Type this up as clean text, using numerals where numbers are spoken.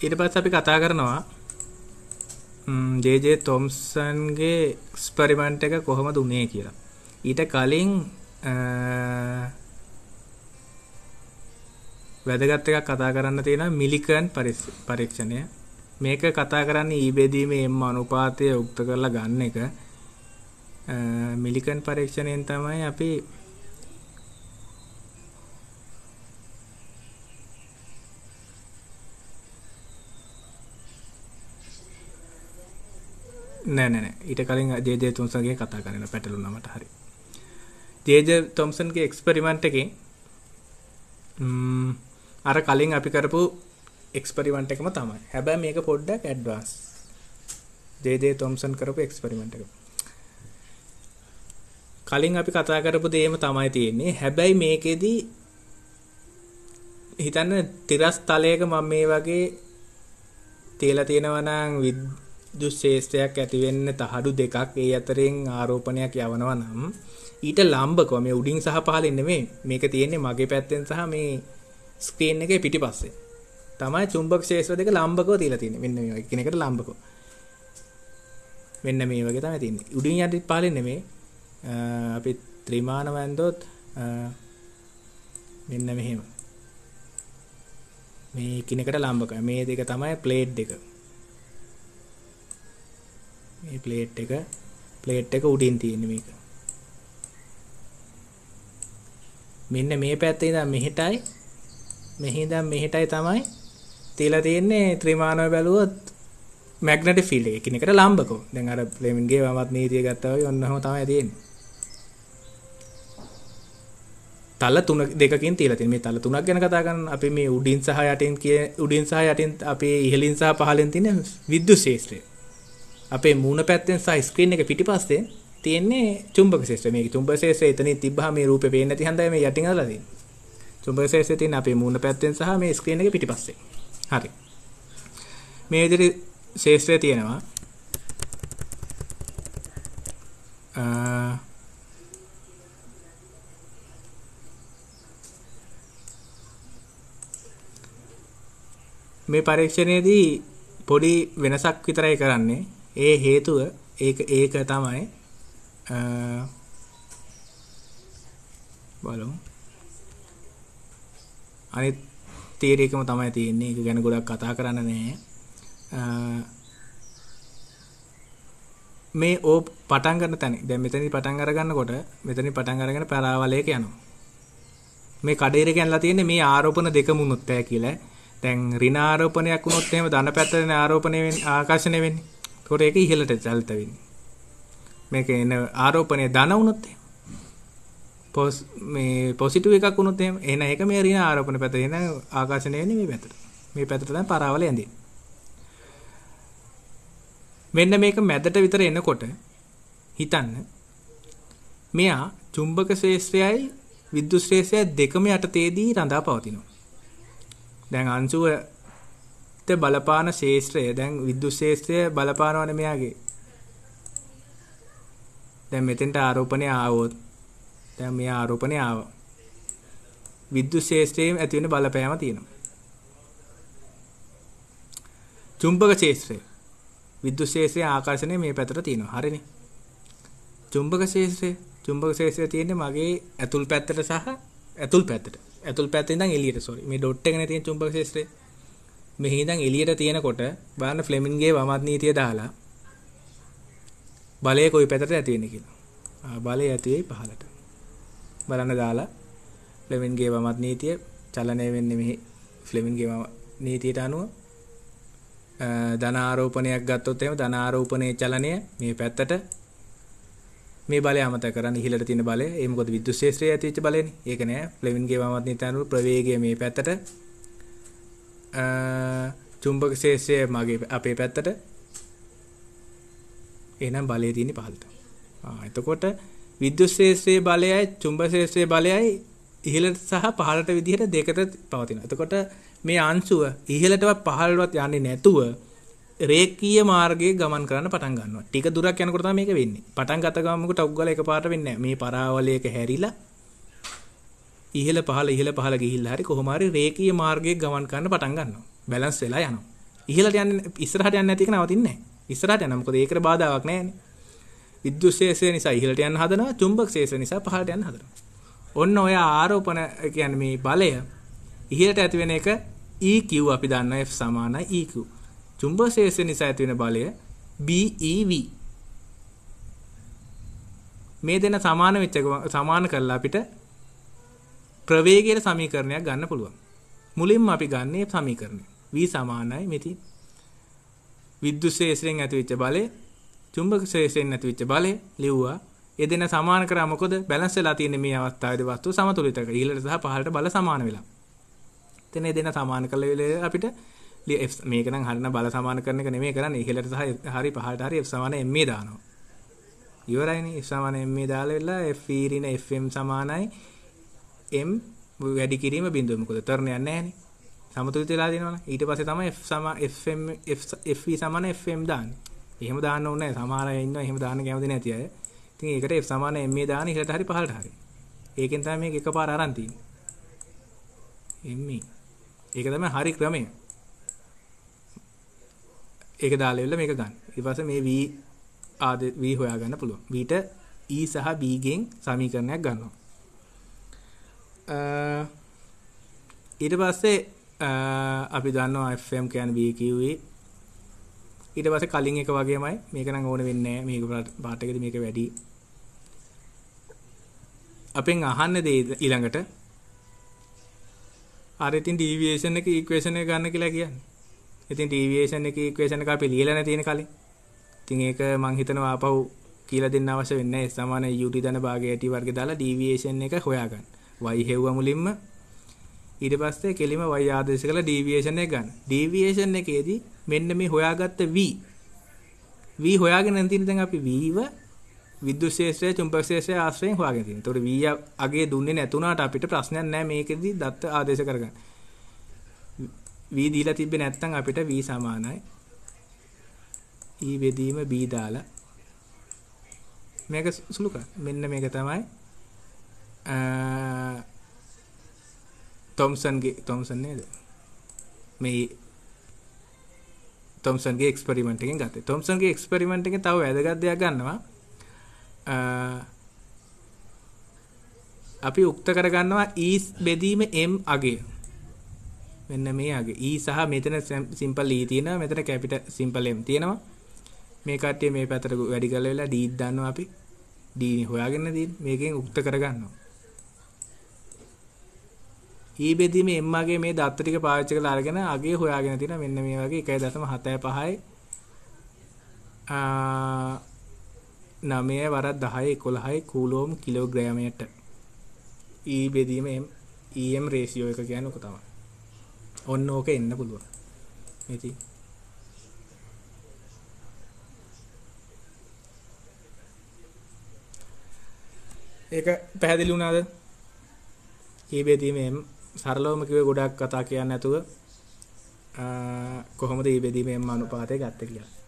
ඊට පස්සේ අපි කතා කරනවා ජේ.ජේ. තොම්සන්ගේ එක්ස්පෙරිමන්ට් එක කොහොමද උනේ කියලා. ඊට කලින් වැදගත් එකක් කතා කරන්න තියෙනවා මිලිකන් පරීක්ෂණය. මේක කතා කරන්නේ ඊ බෙදීමේ M අනුපාතය උක්ත කරලා ගන්න එක. මිලිකන් පරීක්ෂණයෙන් තමයි අපි නෑ ඊට කලින් ජේ.ජේ. තොම්සන්ගේ කතා කරන්න පැටලුණා මට. හරි. ජේ.ජේ. තොම්සන්ගේ එක්ස්පෙරිමන්ට් එකේ අර කලින් අපි කරපු එක්ස්පෙරිමන්ට් එකම තමයි. හැබැයි මේක පොඩ්ඩක් ඇඩ්වාන්ස්. ජේ.ජේ. තොම්සන් කරපු එක්ස්පෙරිමන්ට් එක. කලින් අපි කතා කරපු දේම තමයි තියෙන්නේ. හැබැයි මේකෙදි හිතන්න තිරස් තලයක මම මේ වගේ තියලා තියෙනවා නම් විද්‍යුත් ශේෂ්ත්‍රයක් ඇති වෙන්න තහඩු දෙකක් ඒ අතරින් ආරෝපණයක් යවනවා නම් ඊට ලම්බකව මේ උඩින් සහ පහළින් නෙමෙයි මේක තියෙන්නේ මගේ පැත්තෙන් සහ මේ ස්ක්‍රීන් එකේ පිටිපස්සේ තමයි චුම්බක ශේෂ්ත්‍ර දෙක ලම්බකව තියලා තියෙන්නේ. මෙන්න මේ එකිනෙකට ලම්බකව. මෙන්න මේ වගේ තමයි තියෙන්නේ. උඩින් යටි පහළින් නෙමෙයි අපි ත්‍රිමාන වැන්දොත් මෙන්න මෙහෙම මේ එකිනෙකට ලම්බකව. මේ දෙක තමයි ප්ලේට් දෙක. මේ ප්ලේට් එක උඩින් තියෙන්නේ මේක. මෙන්න මේ පැත්තේ ඉඳන් මෙහෙටයි මෙහිඳන් මෙහෙටයි තමයි තියලා තියෙන්නේ ත්‍රිමානව බැලුවොත් මැග්නටික් ෆීල්ඩ් එක එකිනෙකට ලම්බකව. දැන් අර ෆ්ලෙමින්ගේ වමත් නීතිය ගත්තා වගේ ඔන්නම තමයි තියෙන්නේ. තල දෙකකින් තියලා තියෙන්නේ. මේ තල තුනක් ගැන කතා කරන අපි මේ උඩින් සහ යටින් අපි ඉහළින් සහ පහළින් තියෙන විද්‍යුත් ශේෂ්ත්‍රය. අපේ මූණ පැත්තෙන් සහ ස්ක්‍රීන් එක පිටිපස්සේ තියෙන්නේ චුම්බක ශේෂ්ත්‍රය. මේක චුම්බක ශේෂ්ත්‍රය එතනින් තිබ්බහම මේ රූපේ පේන්නේ නැති හන්දයි මේ යටින් අරලා තියෙන්නේ. චුම්බක ශේෂ්ත්‍රය තියෙන අපේ මූණ පැත්තෙන් සහ මේ ස්ක්‍රීන් එකේ පිටිපස්සේ. හරි. මේ විදිහට ශේෂ්ත්‍රය තියෙනවා. මේ පරීක්ෂණයේදී පොඩි වෙනසක් විතරයි කරන්නේ. ඒ හේතුව ඒක තමයි බලමු. අනිත් තියරි එකම තමයි තියෙන්නේ. ඒක ගැන ගොඩක් කතා කරන්න නැහැ. මේ පටන් ගන්න තැන. දැන් මෙතනදී පටන් අරගන්නකොට මෙතනින් පටන් අරගෙන පරාවලයක යනවා. මේ කඩේර කියනලා තියෙන්නේ මේ ආරෝපණ දෙකම උනොත් ඇයි කියලා. දැන් ඍණ ආරෝපණයක් වුණොත් එහෙම ධන පැත්තේ ආරෝපණය වෙන්නේ ආකර්ෂණය වෙන්නේ. ඒකට ඒක ඉහළට චලිත වෙන්නේ. මේක එන ආරෝපණය ධන වුණොත් මේ පොසිටිව් එකක් වුණොත් එහෙම එන එක මේ ඍණ ආරෝපණ පැත්ත එන ආකර්ෂණය වෙන්නේ මේ පැත්තට. මේ පැත්තට තමයි පරාවල යන්නේ. මෙන්න මේක මැදට විතර එනකොට හිතන්න මෙයා චුම්බක ශේෂ්ත්‍රයයි විද්‍යුත් ශේෂ්ත්‍රයයි දෙකම යටතේදී රඳා පවතිනවා. දැන් අංශුවට බලපාන ශේෂ්ත්‍රය දැන් විද්‍යුත් ශේෂ්ත්‍රය බලපානවනේ මෙයාගේ. දැන් මෙතෙන්ට ආරෝපණය ආවොත් දැන් මේ ආරෝපණය ආවා. විද්‍යුත් ශේෂ්ත්‍රයේ ඇති වෙන බලපෑම තියෙනවා. චුම්බක ශේෂ්ත්‍රය විද්‍යුත් ශේෂ්ත්‍රයේ ආකර්ෂණය මේ පැත්තට තියෙනවා. හරිනේ. චුම්බක ශේෂ්ත්‍රය තියෙන්නේ මගේ ඇතුල් පැත්තට සහ ඇතුල් පැත්තේ ඉඳන් එළියට මේ ඩොට් එකනේ තියෙන චුම්බක ශේෂ්ත්‍රය. මෙහි ඉඳන් එළියට තියෙනකොට බලන්න ෆ්ලෙමින්ගේ වමත් නීතිය දාලා බලය කොයි පැත්තට ඇති වෙන්නේ කියලා. බලය ඇති වෙයි පහළට. බලන්න දාලා ෆ්ලෙමින්ගේ වමත් නීතිය චලනය වෙන්නේ මෙහි ෆ්ලෙමින්ගේ වම නීතියට අනුව ධන ආරෝපණයක් ගත්තොත් එහෙම ධන ආරෝපණයේ චලනය මේ පැත්තට මේ බලය අමතක කරන්න ඉහළට තියෙන බලය. ඒ මොකද විද්‍යුත් ශේෂ්ත්‍රයේ ඇතිවෙච්ච බලයනේ. ඒක නෑ ෆ්ලෙමින්ගේ වමත් නීතිය අනුව ප්‍රවේගය මේ පැත්තට චුම්බක ශේෂ්ත්‍රය මගේ අපේ පැත්තට එහෙනම් බලය තියෙන්නේ පහළට. එතකොට විද්‍යුත් ශේෂ්ත්‍රයේ බලයයි චුම්බක ශේෂ්ත්‍රයේ බලයයි ඉහළට සහ පහළට විදිහට දෙකට පවතිනවා. එතකොට මේ අංශුව ඉහළටවත් පහළටවත් යන්නේ නැතුව රේඛීය මාර්ගයේ ගමන් කරන්න පටන් ගන්නවා. ටික දුරක් යනකොට තමයි මේක වෙන්නේ. පටන් ගත ගමනකට ටොක් ගාලා එකපාරට වෙන්නේ නැහැ. මේ පරාවලයක හැරිලා ඉහළ පහළ ගිහිල්ලා හරි කොහොම හරි රේඛීය මාර්ගයේ ගමන් කරන්න පටන් ගන්නවා. බැලන්ස් වෙලා යනවා. ඉහළට යන්නේ ඉස්සරහට යන්නේ නැති එක නවතින්නේ නැහැ. ඉස්සරහට යනවා. මොකද ඒකට බාධාවක් නැහැනේ. විද්‍යුත් ක්ෂේත්‍රය නිසා ඉහළට යන්න හදනවා. චුම්බක ක්ෂේත්‍රය නිසා පහළට යන්න හදනවා. ඔන්න ඔය ආරෝපණ කියන්නේ මේ බලය ඉහළට ඇති වෙන එක EQ අපි දන්නවා F සමානයි EQ. චුම්බක ක්ෂේත්‍රය නිසා ඇති වෙන බලය BEV. මේ දෙන සමාන කරලා අපිට ප්‍රවේගයේ සමීකරණයක් ගන්න පුළුවන්. මුලින්ම අපි ගන්නේ සමීකරණය. V සමානයි මෙති විද්‍යුත් ක්ෂේත්‍රයෙන් ඇතිවෙච්ච බලය චුම්බක ක්ෂේත්‍රයෙන් ඇතිවෙච්ච බලය ලිව්වා. ඒ දෙන සමාන කරා මොකද බැලන්ස් වෙලා තියෙන්නේ මේ අවස්ථාවේදී වස්තුව සමතුලිත කර. ඉහළට සහ පහළට බල සමාන වෙලා. එතන ඒ දෙන සමාන කළ වෙලේ අපිට මේක නම් හරින බල සමාන කරන එක නෙමෙයි කරන්නේ. ඉහළට සහ හරි පහළට හරි F සමාන ma දානවා. ඉවරයිනේ. F සමාන ma දාලා වෙලා F ඊරින Fm සමානයි m වැඩි කිරීම බිඳුව. මොකද තරණයක් නැහැනේ. සමතුලිත වෙලා දෙනවනේ. ඊට පස්සේ තමයි F සමාන Fm දාන්නේ. එහෙම දාන්න ඕනේ නැහැ. සමහර අය ඉන්නවා එහෙම දාන්න කැමති නැති අය. ඉතින් ඒකට F සමාන ma දාන ඉහළට හරි පහළට හරි. ඒකෙන් තමයි මේක එකපාර අරන් තියෙන්නේ. ma. ඒක තමයි හරි ක්‍රමය. ඒක දාලා ඉවරලා මේක ගන්න. ඊට පස්සේ මේ V හොයා ගන්න පුළුවන්. V ට E සහ B ගෙන් සමීකරණයක් ගන්නවා. ඊට පස්සේ අපි දන්නවා Fm කියන්නේ VQE. ඊට පස්සේ කලින් එක වගේමයි මේක නම් ඕන වෙන්නේ නැහැ. මේක පාට එකේදී මේක වැඩි. අපෙන් අහන්නේ දේ ඊළඟට අර ඉතින් ඩීවියේෂන් එක ඉක්වේෂන් එක ගන්න කියලා කියන්නේ. ඉතින් ඩීවියේෂන් එක ඉක්වේෂන් එක අපි ලියලා නැතිනේ කලින්. ඉතින් ඒක මම හිතනවා ආපහු කියලා දෙන්න අවශ්‍ය වෙන්නේ නැහැ. සමාන ut ධන භාගය t වර්ගය දාලා ඩීවියේෂන් එක හොයාගන්න. y හෙව්වා මුලින්ම ඊට පස්සේ කෙලිම y ආදේශ කරලා ඩීවියේෂන් එක ගන්න. ඩීවියේෂන් එකේදී මෙන්න මේ හොයාගත්ත v හොයාගෙන නැතිනම් දැන් අපි v ව විද්‍යුත් ක්ෂේත්‍රය චුම්බක ක්ෂේත්‍රය ආශ්‍රයෙන් හොයාගෙන තියෙනවා. ඒතකොට v අගේ දුන්නේ නැතුණාට අපිට ප්‍රශ්නයක් නැහැ මේකෙදී දත්ත ආදේශ කරගන්න. v දීලා තිබ්බේ නැත්නම් අපිට v සමානයි e බෙදීම b දාලා මේක සුළු කරන්න. මෙන්න මේක තමයි තොම්සන් නේද? මේ තොම්සන්ගේ එක්ස්පෙරිමන්ට් එකෙන් ගත්තේ. තොම්සන්ගේ එක්ස්පෙරිමන්ට් එකෙන් තව වැදගත් දෙයක් ගන්නවා. අපි උක්ත කරගන්නවා E බෙදීම m අගය. මෙන්න මේ අගය. E සහ මෙතන සිම්පල් E තියෙනවා. මෙතන කැපිටල් සිම්පල් m තියෙනවා. මේ කට්ටිය මේ පැත්තට වැඩි කරලා වෙලා d දාන්නවා අපි. d හොයාගෙන තියෙන්නේ. මේකෙන් උක්ත කරගන්නවා. E බෙදීම m අගය මේ දත්ත ටික පාවිච්චි කරලා අරගෙන අගය හොයාගෙන තියෙනවා. මෙන්න මේ වගේ 1.75යි 9 වරක් 10 11යි කූලෝම් කිලෝග්‍රෑමයට. E බෙදීම em රේෂියෝ එක කියන්නේ ඔක තමයි. ඔන්න ඕක එන්න පුළුවන්. ඉතින් ඒක පැහැදිලි වුණාද? E බෙදීම m සරලවම කිව්වේ ගොඩක් කතා කියන්නේ නැතුව කොහොමද E බෙදීම m අනුපාතය ගත්තේ කියලා.